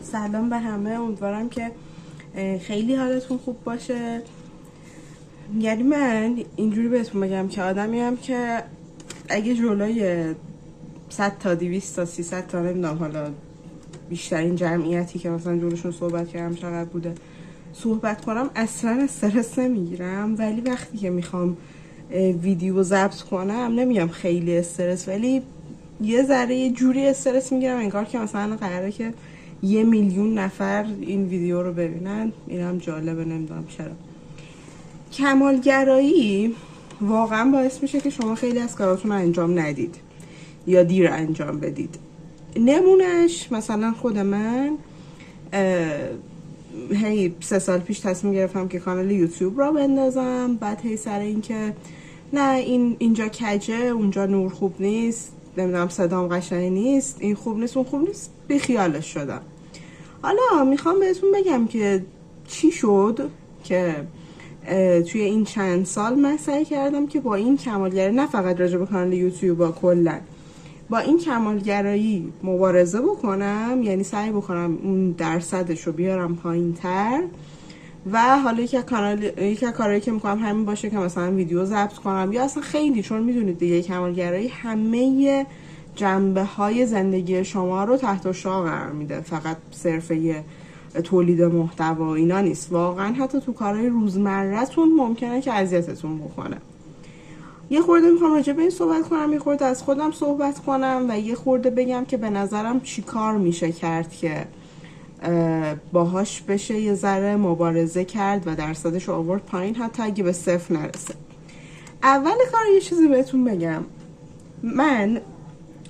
سلام به همه، امیدوارم که خیلی حالتون خوب باشه. یعنی من اینجوری بهتون بگم که آدمیم که اگه جلوی 100 تا 200 تا 300 تا نمیدونم حالا بیشترین جمعیتی که مثلا جلوشون صحبت کردم چقدر بوده صحبت کنم اصلا استرس نمیگیرم، ولی وقتی که میخوام ویدیو ضبط کنم نمیگم خیلی استرس، ولی یه ذره یه جوری استرس میگیرم انگار که مثلا قراره که 1,000,000 نفر این ویدیو رو ببینن. اینم جالبه، نمیدونم چرا. کمالگرایی واقعا باعث میشه که شما خیلی از کاراتون رو انجام ندید یا دیر انجام بدید. نمونهش مثلا خود من 3 سال پیش تصمیم گرفتم که کانال یوتیوب را بندازم. بعد سر این که نه اینجا کجه، اونجا نور خوب نیست، نمیدونم صدام قشنگ نیست، این خوب نیست، اون خوب نیست، بیخیالش شدم. حالا میخوام بهتون بگم که چی شد که توی این چند سال من سعی کردم که با این کمالگرایی، نه فقط راجع به کانال یوتیوب، کلا با این کمالگرایی مبارزه بکنم، یعنی سعی بکنم اون درصدش رو بیارم پایین تر. و حالا یکی از کارهایی که میکنم همین باشه که مثلا ویدیو ضبط کنم، یا اصلا خیلی، چون میدونید دیگه کمالگرایی همه جنبه های زندگی شما رو تحت شعاع قرار میده، فقط صرف یه تولید محتوا اینا نیست، واقعا حتی تو کارهای روزمره‌تون ممکنه که اذیتتون بکنه. یه خورده میخوام راجع به این صحبت کنم، یه خورده از خودم صحبت کنم و یه خورده بگم که به نظرم چی کار میشه کرد که باهاش بشه یه ذره مبارزه کرد و درصدش رو آورد پایین، حتی اگه به 0 نرسه. اول کار یه چیزی بهتون بگم، من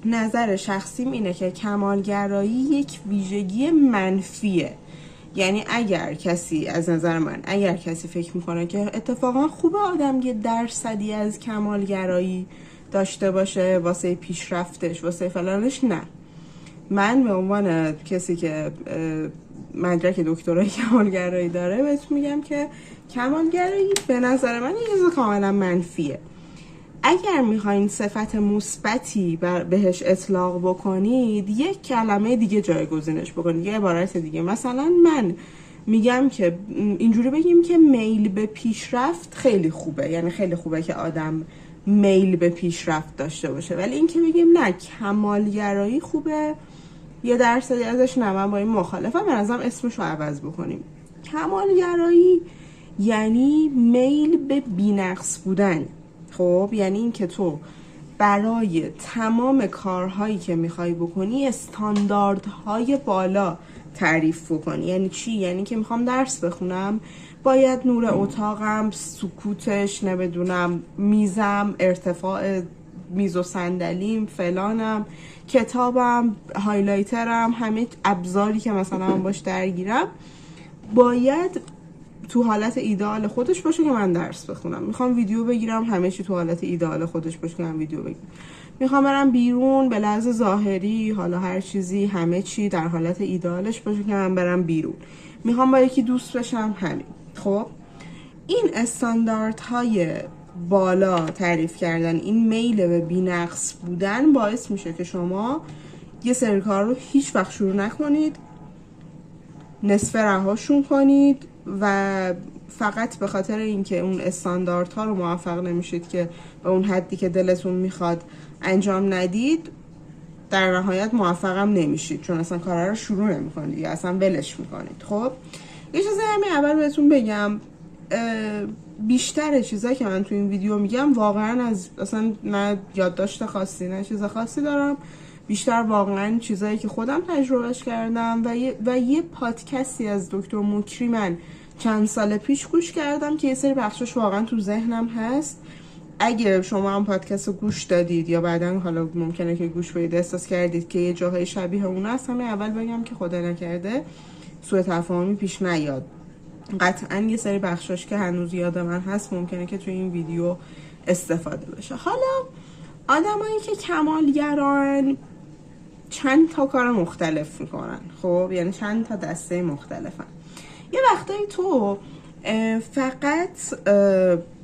نظر شخصیم اینه که کمالگرایی یک ویژگی منفیه. یعنی اگر کسی، از نظر من، اگر کسی فکر میکنه که اتفاقا خوبه آدم یه درصدی از کمالگرایی داشته باشه واسه پیشرفتش، واسه فلانش، نه. من به عنوان کسی که مدرک دکترای کمالگرایی داره بهتون میگم که کمالگرایی به نظر من یه چیز کاملا منفیه. اگر میخواین صفت مثبتی بهش اطلاق بکنید، یک کلمه دیگه جایگزینش بکنید، یه عبارت دیگه. مثلا من میگم که اینجوری بگیم که میل به پیشرفت خیلی خوبه، یعنی خیلی خوبه که آدم میل به پیشرفت داشته باشه، ولی این که بگیم نه کمالگرایی خوبه یه درصدی ازش، نه، من با این مخالفم. به نظرم اسمش رو عوض بکنیم. کمالگرایی یعنی میل به بی‌نقص بودن. خب یعنی این که تو برای تمام کارهایی که میخوای بکنی استانداردهای بالا تعریف بکنی. یعنی چی؟ یعنی که میخوام درس بخونم، باید نور اتاقم، سکوتش، نمیدونم میزم، ارتفاع میز و صندلیم، فلانم، کتابم، هایلایترم، همه ابزاری که مثلا من باش درگیرم باید تو حالت ایدئال خودش باشه که من درس بخونم. میخوام ویدیو بگیرم، همه چی تو حالت ایدئال خودش باشه که من ویدیو بگیرم. میخوام برم بیرون، به لحاظ ظاهری حالا هر چیزی، همه چی در حالت ایدئالش باشه که من برم بیرون. میخوام با یکی دوست بشم، همین. خب این استانداردهای بالا تعریف کردن، این میل به بی‌نقص بودن باعث میشه که شما یه سری کار رو هیچ وقت شروع نکنید، نصف رهاشون کنید و فقط به خاطر اینکه اون استانداردها رو موفق نمیشید که به اون حدی که دلتون میخواد انجام ندید، در نهایت موفقم نمیشید، چون اصلا کارا رو شروع نمیکنید یا اصلا ولش میکنید. خب یه چیزی همین اول بهتون بگم، بیشتر چیزایی که من تو این ویدیو میگم واقعا از اصلا نه یادداشت خاصی نه چیز خاصی دارم، بیشتر واقعا چیزایی که خودم تجربهش کردم و یه پادکستی از دکتر مکری من چند سال پیش گوش کردم که یه سری بخشش واقعا تو ذهنم هست. اگه شما هم پادکست رو گوش دادید یا بعدا حالا ممکنه که گوش بدید احساس کردید که یه جاهای شبیه اون هست، همین اول بگم که خدا نکرده سوء تفاهمی پیش نیاد. قطعا یه سری بخشاش که هنوز یاد من هست ممکنه که توی این ویدیو استفاده بشه. حالا آدمایی که کمالگران چند تا کار مختلف میکنن، خب یعنی چند تا دسته مختلفن. یه وقتایی تو فقط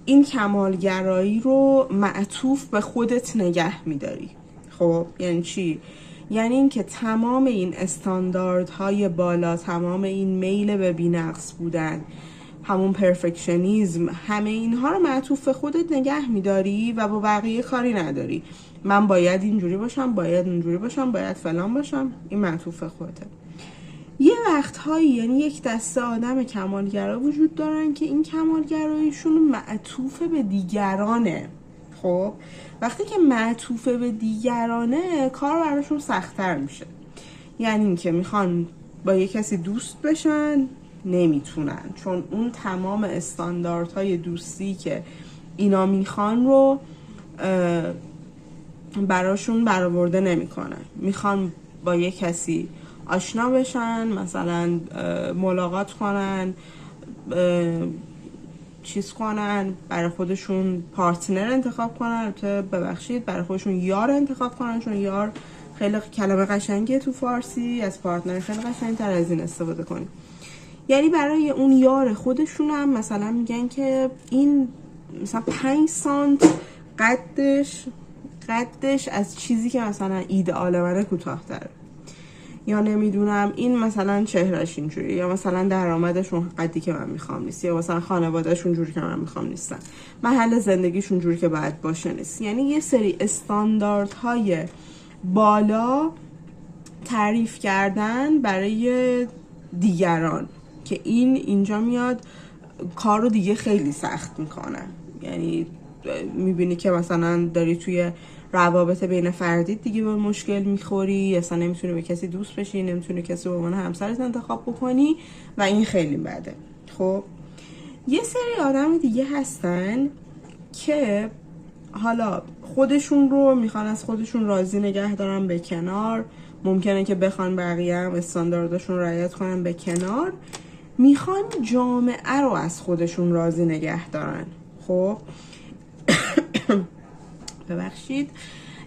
این کمالگرایی رو معطوف به خودت نگه میداری. خب یعنی چی؟ یعنی اینکه تمام این استانداردهای بالا، تمام این میل به بی‌نقص بودن، همون پرفکشنیزم، همه اینها رو معطوف خودت نگه میداری و با بقیه کاری نداری. من باید اینجوری باشم، باید اونجوری باشم، باید فلان باشم، این معطوف خودته. یه وقتهایی یعنی یک دسته آدم کمالگرا وجود دارن که این کمالگراییشون معطوف به دیگرانه. خب وقتی که معطوف به دیگرانه کار براشون سخت‌تر میشه. یعنی این که میخوان با یه کسی دوست بشن، نمیتونن، چون اون تمام استانداردهای دوستی که اینا میخوان رو براشون برآورده نمیکنن. میخوان با یه کسی آشنا بشن، مثلا ملاقات کنن، چیز کنن، برای خودشون پارتنر انتخاب کنن، ببخشید برای خودشون یار انتخاب کنن، چون یار خیلی کلمه قشنگیه تو فارسی، از پارتنر خیلی قشنگ‌تر از این استفاده کنیم. یعنی برای اون یار خودشون هم مثلا میگن که این مثلا 5 سانت قدش از چیزی که مثلا ایدئال منه کوتاه‌تره، یا نمیدونم این مثلا چهرهش اینجوری، یا مثلا درآمدشون قدی که من میخوام نیست، یا مثلا خانوادهشون جوری که من میخوام نیستن، محل زندگیشون جوری که باید باشه نیست. یعنی یه سری استانداردهای بالا تعریف کردن برای دیگران که اینجا میاد کار رو دیگه خیلی سخت میکنه. یعنی میبینی که مثلا داری توی روابط بین فردی دیگه به مشکل میخوری، اصلا نمیتونی به کسی دوست بشی، نمیتونی کسی به عنوان همسرت انتخاب بکنی و این خیلی بده. خب یه سری آدم دیگه هستن که حالا خودشون رو میخوان از خودشون راضی نگه دارن به کنار، ممکنه که بخوان بقیه هم استانداردشون رعایت کنن به کنار، میخوان جامعه رو از خودشون راضی نگه دارن. خب ببخشید،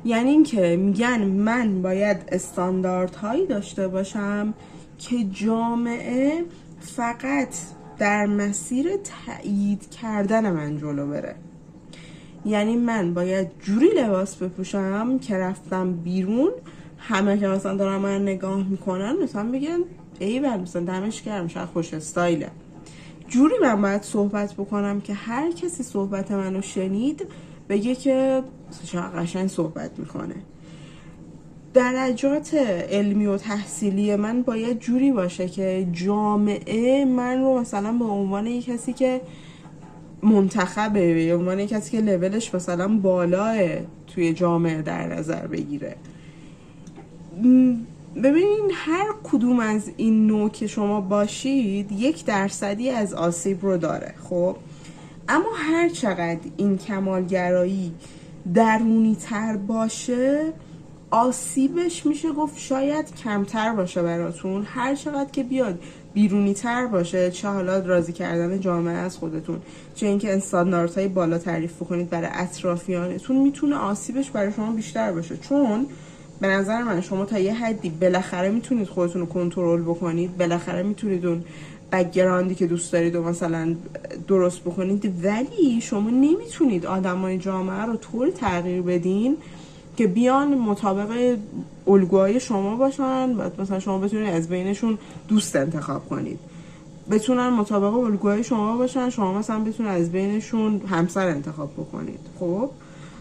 یعنی این که میگن من باید استانداردهایی داشته باشم که جامعه فقط در مسیر تایید کردن من جلو بره. یعنی من باید جوری لباس بپوشم که رفتم بیرون همه که مثلا دارن من نگاه میکنن مثلا بگن ایول مثلا دمش گرم، شاید خوش استایله. جوری من باید صحبت بکنم که هر کسی صحبت منو شنید بگه که چقدر قشنگ صحبت میکنه. درجات علمی و تحصیلی من باید جوری باشه که جامعه من رو مثلا به عنوان یک کسی که منتخبه، به عنوان یک کسی که لولش مثلا بالاه توی جامعه در نظر بگیره. ببینین هر کدوم از این نوع که شما باشید 1% از آسیب رو داره. خب اما هر چقدر این کمالگرایی درونی تر باشه آسیبش میشه گفت شاید کمتر باشه براتون. هر چقدر که بیاد بیرونی تر باشه، چه حالا راضی کردن جامعه از خودتون، چه اینکه استانداردهای بالا تعریف بکنید برای اطرافیانتون، میتونه آسیبش برای شما بیشتر باشه. چون به نظر من شما تا یه حدی بالاخره میتونید خودتون رو کنترل بکنید، بالاخره میتونید اون بک‌گراندی که دوست دارید و مثلا درست بکنید، ولی شما نمیتونید آدمای جامعه رو طور تغییر بدین که بیان مطابق الگوهای شما باشن و مثلا شما بتونید از بینشون دوست انتخاب کنید، بتونن مطابق الگوهای شما باشن، شما مثلا بتونید از بینشون همسر انتخاب بکنید. خب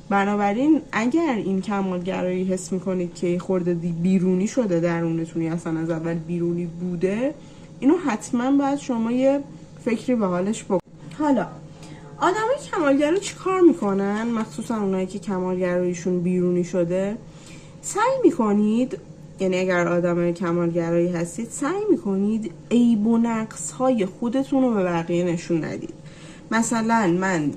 بنابراین اگر این کمالگرایی حس میکنید که خورده بیرونی شده درونتون، اصلا از اول بیرونی بوده، اینو حتما باید شما یه فکری به حالش بکنید. حالا آدمای کمالگرا چی کار میکنن؟ مخصوصا اونایی که کمالگراییشون بیرونی شده، سعی میکنید، یعنی اگر آدمای کمالگرایی هستید، سعی میکنید عیب و نقص‌های خودتون رو به بقیه نشون ندید. مثلا من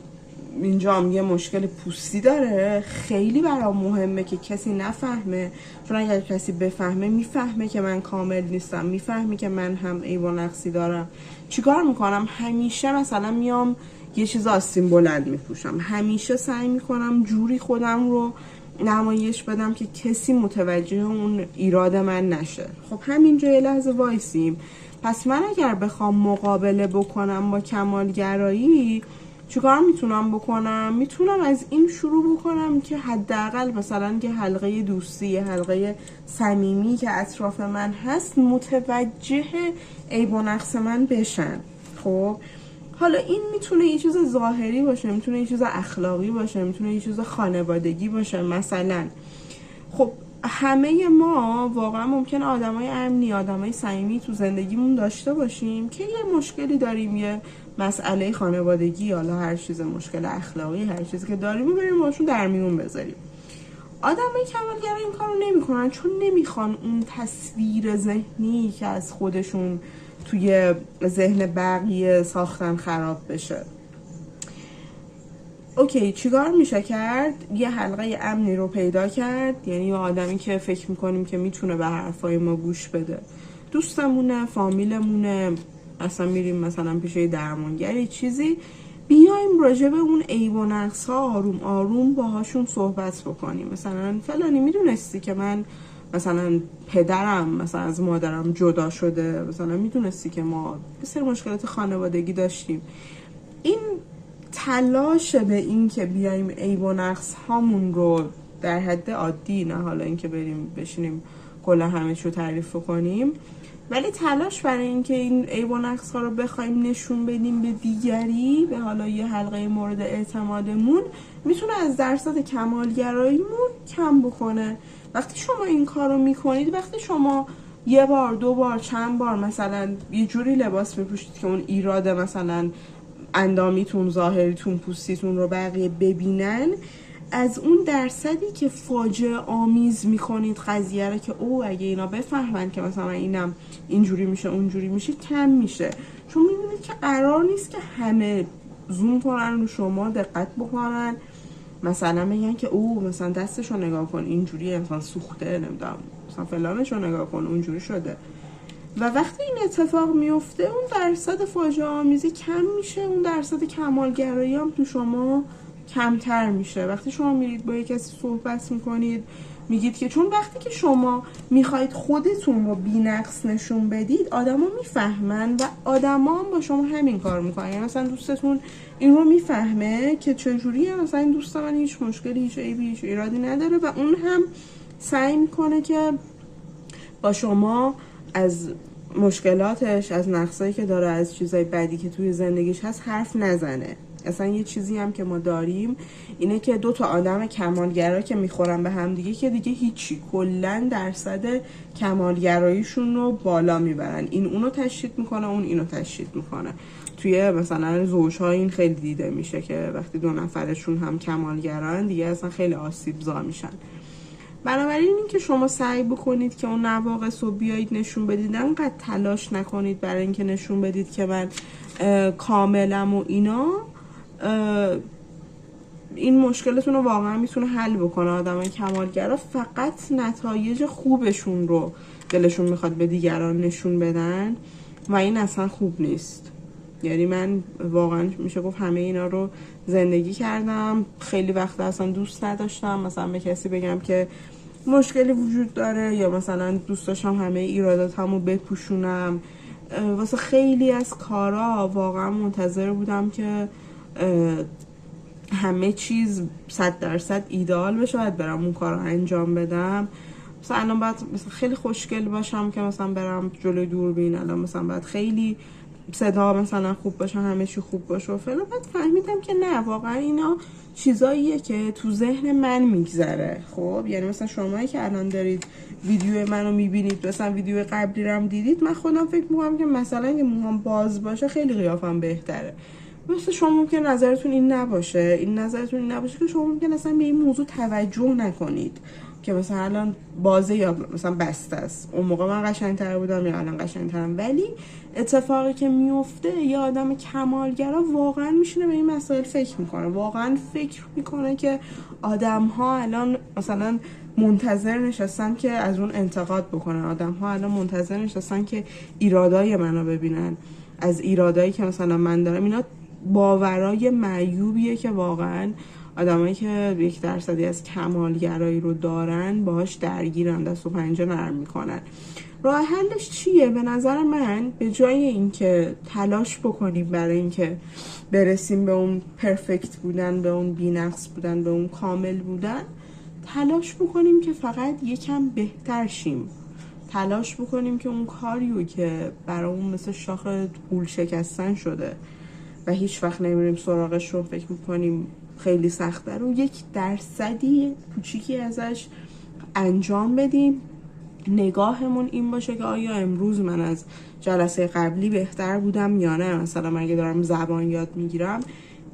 اینجام یه مشکل پوستی داره، خیلی برام مهمه که کسی نفهمه، چون اگر کسی بفهمه میفهمه که من کامل نیستم، میفهمه که من هم عیب و نقصی دارم. چیکار میکنم؟ همیشه مثلا میام یه چیز آستین بلند میپوشم، همیشه سعی میکنم جوری خودم رو نمایش بدم که کسی متوجه اون ایراد من نشه. خب همینجا یه لحظه وایسیم. پس من اگر بخوام مقابله بکنم با کمالگرایی، چیکار میتونم بکنم؟ میتونم از این شروع بکنم که حداقل مثلا یه حلقه دوستی، یه حلقه صمیمی که اطراف من هست متوجه عیب و نقص من بشن. خب حالا این میتونه یه چیز ظاهری باشه، میتونه یه چیز اخلاقی باشه، میتونه یه چیز خانوادگی باشه. مثلا خب همه ما واقعا ممکنه آدمای امنی، آدمای صمیمی تو زندگیمون داشته باشیم که یه مشکلی داریم، یه مسئله خانوادگی، حالا هر چیز، مشکل اخلاقی، هر چیزی که داریم بریم باشون در میون بذاریم. آدمای کمالگرا این کارو نمیکنن چون نمیخوان اون تصویر ذهنی که از خودشون توی ذهن بقیه ساختن خراب بشه. اوکی، چیکار میشه کرد؟ یه حلقه امنی رو پیدا کرد، یعنی یه آدمی که فکر میکنیم که میتونه به حرفای ما گوش بده، دوستمونه، فامیلمونه، اصلا میریم مثلا پیش درمانگری چیزی، بیایم راجع به اون عیب و نقص ها آروم آروم باهاشون صحبت بکنیم. مثلا فلانی میدونستی که من مثلا پدرم مثلا از مادرم جدا شده، مثلا میدونستی که ما بسیار مشکلات خانوادگی داشتیم. این تلاش به این که بیایم عیب و نقص هامون رو در حد عادی، نه حالا این که بریم بشینیم کلا همه چیو تعریف کنیم، ولی تلاش برای این که این عیب و نقص ها رو بخوایم نشون بدیم به دیگری، به حالا یه حلقه مورد اعتمادمون، میتونه از درصد کمالگراییمون کم بکنه. وقتی شما این کار رو میکنید، وقتی شما یه بار، دو بار، چند بار مثلا یه جوری لباس میپوشید که اون ایراد مثلا اندامیتون، ظاهریتون، پوستیتون رو بقیه ببینن، از اون درصدی که فاجعه آمیز میکنید قضیه رو که او اگه اینا بفهمن که مثلا اینم اینجوری میشه اونجوری میشه، کم میشه. چون میبینید که قرار نیست که همه زوم کنن رو شما، دقت بکنن، مثلا میگن که او مثلا دستشو نگاه کن اینجوریه، مثلا سوخته، نمیدونم مثلا فلانشو نگاه کن اونجوری شده. و وقتی این اتفاق میفته، اون درصد فاجعه آمیزی کم میشه، اون درصد کمالگرایی هم تو شما کمتر میشه. وقتی شما میرید با یک کسی صحبت میکنید، میگید که، چون وقتی که شما میخواید خودتون رو بی‌نقص نشون بدید، آدما میفهمن و آدما هم با شما همین کار میکنن. یعنی مثلا دوستتون این رو میفهمه که چجوریه، مثلا این دوست من هیچ مشکلی، هیچ عیبی، هیچ ایرادی نداره، و اون هم سعی میکنه که با شما از مشکلاتش، از نقصایی که داره، از چیزای بدی که توی زندگیش هست حرف نزنه. اصلا یه چیزی هم که ما داریم اینه که دو تا آدم کمالگرا که میخورن به هم دیگه که دیگه هیچی، کلا درصد کمالگراییشون رو بالا میبرن. این اونو تشدید میکنه، اون اینو تشدید میکنه. توی مثلا زوج‌ها این خیلی دیده میشه که وقتی دو نفرشون هم کمالگران دیگه اصلا خیلی آسیب‌زا میشن. بنابراین این که شما سعی بکنید که اون نواقص رو بیایید نشون بدید، انقدر تلاش نکنید برای اینکه نشون بدید که من کاملم و اینا، این مشکلتون رو واقعا میتونه حل بکنه. آدمای کمالگرا فقط نتایج خوبشون رو دلشون میخواد به دیگران نشون بدن و این اصلا خوب نیست. یعنی من واقعا میشه گفت همه اینا رو زندگی کردم، خیلی وقت اصلا دوست نداشتم مثلا به کسی بگم که مشکلی وجود داره، یا مثلا دوست داشتم همه ایراداتمو بپوشونم. واسه خیلی از کارا واقعا منتظر بودم که همه چیز 100% ایدئال بشه، باید برم اون کار رو انجام بدم. مثلا الان باید مثلا خیلی خوشگل باشم که مثلا برم جلوی دوربین، الان مثلا باید خیلی صدا مثلا خوب باشه، همه چی خوب باشه و فلان. بعد فهمیدم که نه، واقعا اینا چیزاییه که تو ذهن من میگذره. خب یعنی مثلا شمایی که الان دارید ویدیو منو میبینید، مثلا ویدیو قبلی رو هم دیدید، من خودم فکر میکنم که مثلا که موهام باز باشه خیلی قیافم بهتره. مثلا شما ممکن نظرتون این نباشه، که شما ممکن اصلا به این موضوع توجه نکنید که مثلا الان بازه یا مثلا بسته است. اون موقع من قشنگ‌تر بودم یا الان قشنگ‌ترم. ولی اتفاقی که میفته، یه آدم کمالگرا واقعا میشینه به این مسائل فکر میکنه، واقعا فکر میکنه که آدم‌ها الان مثلا منتظر نشستن که از اون انتقاد بکنن، آدم‌ها الان منتظر نشستن که ایرادای منو ببینن، از ایرادایی که مثلا من دارم. اینا باورای معیوبیه که واقعا آدمایی که 1% از کمالگرایی رو دارن باهاش درگیرن، دست و پنجه نرم میکنن. راه حلش چیه؟ به نظر من به جای اینکه تلاش بکنیم برای اینکه برسیم به اون پرفکت بودن، به اون بی‌نقص بودن، به اون کامل بودن، تلاش بکنیم که فقط یکم بهتر شیم. تلاش بکنیم که اون کاریو که برامون مثل شاخ گول شکستن شده و هیچ وقت نمیریم سراغش رو، فکر میکنیم خیلی سخته، رو 1% کوچیکی ازش انجام بدیم. نگاهمون این باشه که آیا امروز من از جلسه قبلی بهتر بودم یا نه. مثلا من اگه دارم زبان یاد میگیرم،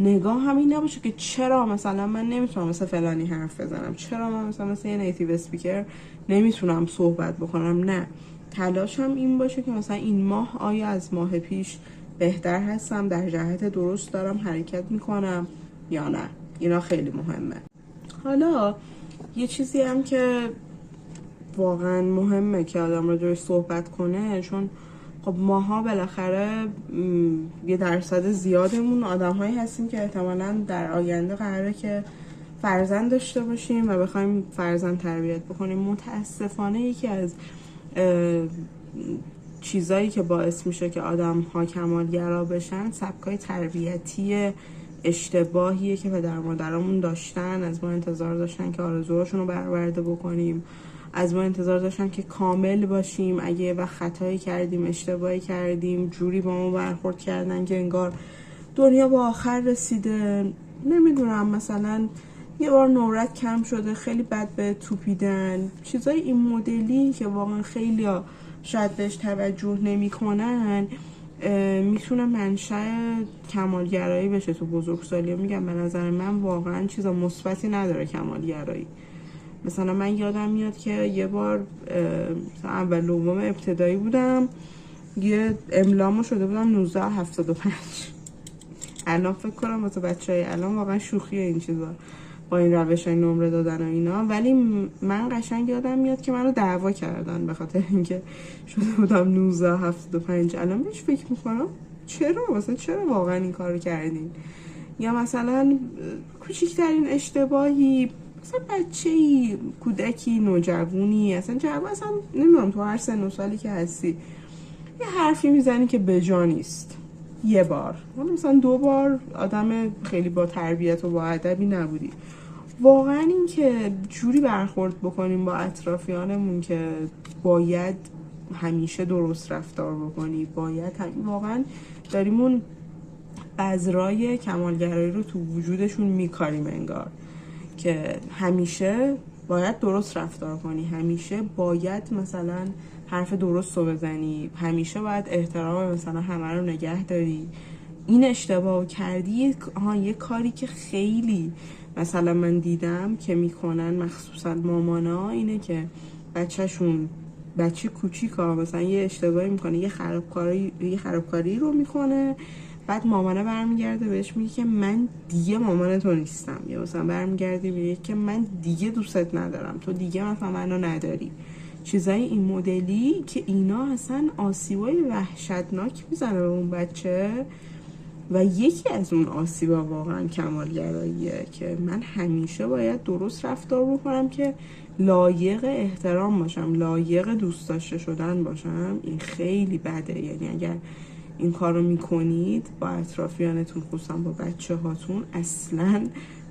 نگاه همین نباشه که چرا مثلا من نمیتونم مثل فلانی حرف بزنم، چرا من مثل یه نیتیو اسپیکر نمیتونم صحبت بکنم. نه، تلاشم این باشه که مثلا این ماه آیا از ماه پیش بهتر هستم، در جهت درست دارم حرکت میکنم یا نه. اینا خیلی مهمه. حالا یه چیزی هم که واقعا مهمه که آدم راجعش صحبت کنه، چون خب ماها بالاخره یه درصد زیادمون آدم‌هایی هستیم که احتمالاً در آینده قراره که فرزند داشته باشیم و بخوایم فرزند تربیت بکنیم. متاسفانه یکی از چیزایی که باعث میشه که آدم‌ها کمالگرا بشن، سبکای تربیتی اشتباهیه که پدر مادرامون داشتن. از ما انتظار داشتن که آرزوهاشون رو برآورده بکنیم، از ما انتظار داشتن که کامل باشیم. اگه یه وقت خطایی کردیم، اشتباهی کردیم، جوری با ما برخورد کردن که انگار دنیا با آخر رسیده. نمیدونم، مثلا یه بار نورت کم شده، خیلی بد به توپیدن، چیزای این مدلی که واقعا خیلی شاید بهش توجه نمی کنن، میتونه منشأ کمالگرایی بشه تو بزرگسالی. میگم به نظر من واقعا چیزا مثبتی نداره کمالگرایی. مثلا من یادم میاد که یه بار اول دوم ابتدایی بودم، یه املامو شده بودم 19.75. الان فکر کنم واسه بچهای الان واقعا شوخیه این چیزا با این روشای نمره دادن و اینا، ولی من قشنگ یادم میاد که منو دعوا کردن به خاطر اینکه شده بودم 19.75. الان بهش فکر میکنم چرا واقعا این کارو کردین؟ یا مثلا کوچکترین اشتباهی، مثلا بچه‌ای، کودکی، نوجوانی، اصلا نمیدونم تو هر سن و سالی که هستی یه حرفی میزنی که بجا نیست. یه بار، مثلا 2 بار آدم خیلی با تربیت و با ادبی نبودی. واقعا این که جوری برخورد بکنیم با اطرافیانمون که باید همیشه درست رفتار بکنی، باید واقعا داریم اون بذرای کمالگرایی رو تو وجودشون میکاریم، انگار که همیشه باید درست رفتار کنی، همیشه باید مثلا حرف درست رو بزنی، همیشه باید احترام مثلا همه رو نگه داری. این اشتباه کردی. یه کاری که خیلی مثلا من دیدم که میکنن مخصوصا مامانا، اینه که بچه کوچیکا مثلا یه اشتباهی میکنه، یه خرابکاری رو میکنه، بعد مامانه برمیگرده بهش میگه که من دیگه مامان تو نیستم، یا مثلا برمیگرده میگه که من دیگه دوستت ندارم، تو دیگه مثلا منو نداری. چیزای این مدلی که اینا اصلا آسیبای وحشتناک میزنه به اون بچه. و یکی از اون آسیبا واقعا کمالگراییه که من همیشه باید درست رفتار بکنم که لایق احترام باشم، لایق دوست داشته شدن باشم. این خیلی بده. یعنی اگر این کار رو میکنید با اطرافیانتون، خصوصا با بچه هاتون، اصلا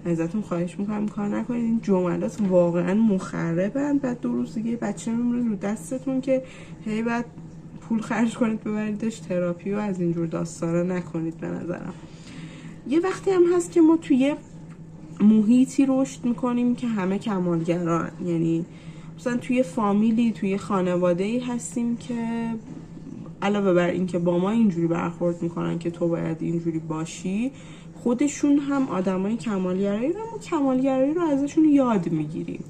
ازتون خواهش میکنم کار نکنید. این جملات واقعا مخربن. بعد 2 روز دیگه بچه میمونه رو دستتون که هی بعد پول خرج کنید ببریدش تراپی و از اینجور داستانا نکنید. به نظرم یه وقتی هم هست که ما توی محیطی رشد میکنیم که همه کمالگران، یعنی مثلا توی فامیلی، توی خانواده‌ای هستیم که علاوه بر این که با ما اینجوری برخورد میکنن که تو باید اینجوری باشی، خودشون هم آدمای کمالگرایی رو، ما کمالگرایی رو ازشون یاد میگیریم.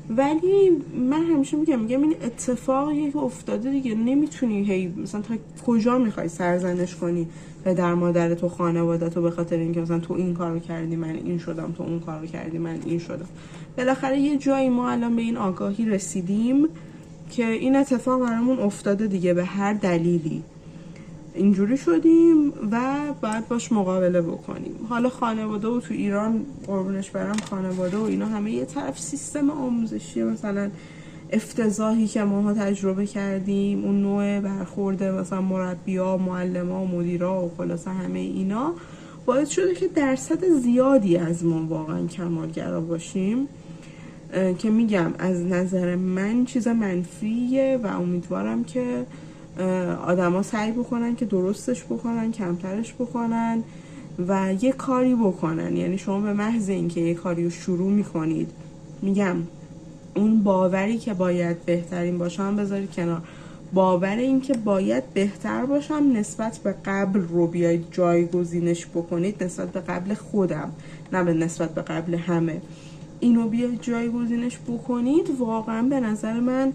ولی من همیشه میگم این اتفاقیه که افتاده دیگه، نمیتونی هی مثلا تا کجا میخوای سرزنش کنی پدر مادرت و خانواده‌تو به خاطر اینکه مثلا تو این کارو کردی من این شدم، تو اون کارو کردی من این شدم. بالاخره یه جایی ما الان به این آگاهی رسیدیم که این اتفاق برامون افتاده دیگه، به هر دلیلی اینجوری شدیم و باید باش مقابله بکنیم. حالا خانواده و تو ایران قربونش برم، خانواده و اینا همه یه طرف سیستم آموزشی مثلا افتضاحی که ماها تجربه کردیم، اون نوع برخورده مثلا مربی‌ها، معلم‌ها، مدیرا و خلاصه همه اینا باعث شده که درصد زیادی از ما واقعا کمالگرا باشیم، که میگم از نظر من چیز منفیه و امیدوارم که آدما سعی بکنن که درستش بکنن، کمترش بکنن و یه کاری بکنن. یعنی شما به محض اینکه یه کاری رو شروع میکنید، میگم اون باوری که باید بهترین باشم بذارید کنار، باور این که باید بهتر باشم نسبت به قبل رو بیاید جایگزینش بکنید، نسبت به قبل خودم، نه به نسبت به قبل همه. اینو بیاید جایگزینش بکنید، واقعا به نظر من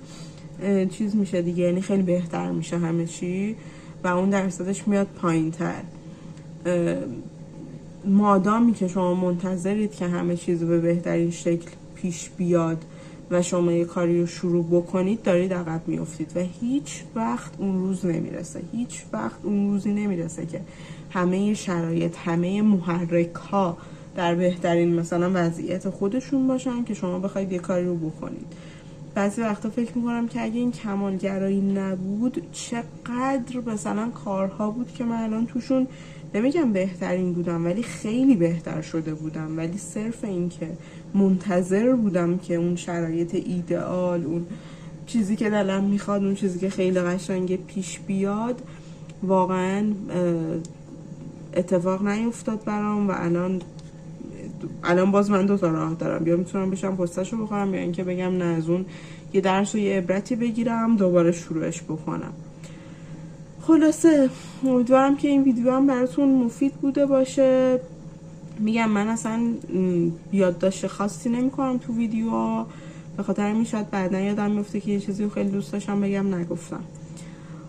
چیز میشه دیگه، یعنی خیلی بهتر میشه همه چی و اون درصدش میاد پایین تر. مادامی که شما منتظرید که همه چیز به بهترین شکل پیش بیاد و شما یه کاری رو شروع بکنید، دارید عقب میافتید و هیچ وقت اون روز نمیرسه. هیچ وقت اون روزی نمیرسه که همه شرایط، همه محرک ها در بهترین مثلا وضعیت خودشون باشن که شما بخواید یه کاری رو بکنید. بعضی وقتا فکر میکنم که اگه این کمالگرایی نبود، چقدر مثلا کارها بود که من الان توشون نمیگم بهترین بودم ولی خیلی بهتر شده بودم، ولی صرف این که منتظر بودم که اون شرایط ایدئال، اون چیزی که دلم میخواد، اون چیزی که خیلی قشنگه پیش بیاد، واقعا اتفاق نیفتاد برام و الان باز من 2 تا راه دارم، یا میتونم بشم پستشو بخورم یا اینکه بگم نه، از اون یه درس و یه عبرتی بگیرم دوباره شروعش بکنم. خلاصه امیدوارم که این ویدیو هم براتون مفید بوده باشه. میگم من اصلا یادداشت خاصی نمی کنم تو ویدیوها، به خاطر همین شاید بعدا یادم میفته که یه چیزی رو خیلی دوست داشتم بگم نگفتم.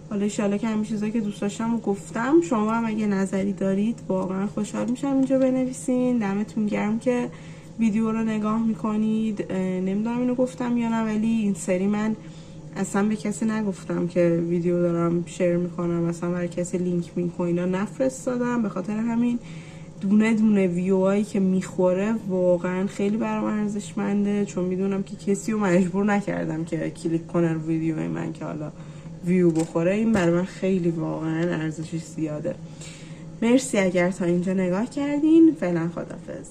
حالا انشالله که همین چیزایی که دوست داشتم رو گفتم. شما هم اگه نظری دارید واقعا خوشحال میشم اینجا بنویسین. دمتون گرم که ویدیو رو نگاه میکنید. نمیدونم اینو گفتم یا نه، ولی این سری من اصلا به کسی نگفتم که ویدیو دارم شیر میکنم، اصلا برای کسی لینک و اینا نفرستادم. به خاطر همین دونه دونه ویوهایی که میخوره واقعا خیلی برام ارزشمنده، چون میدونم که کسی رو مجبور نکردم که کلیک کنه ویدیوی من که حالا ویو بخوره. این برای من خیلی واقعا ارزشش زیاده. مرسی اگر تا اینجا نگاه کردین. فعلا خدافظ.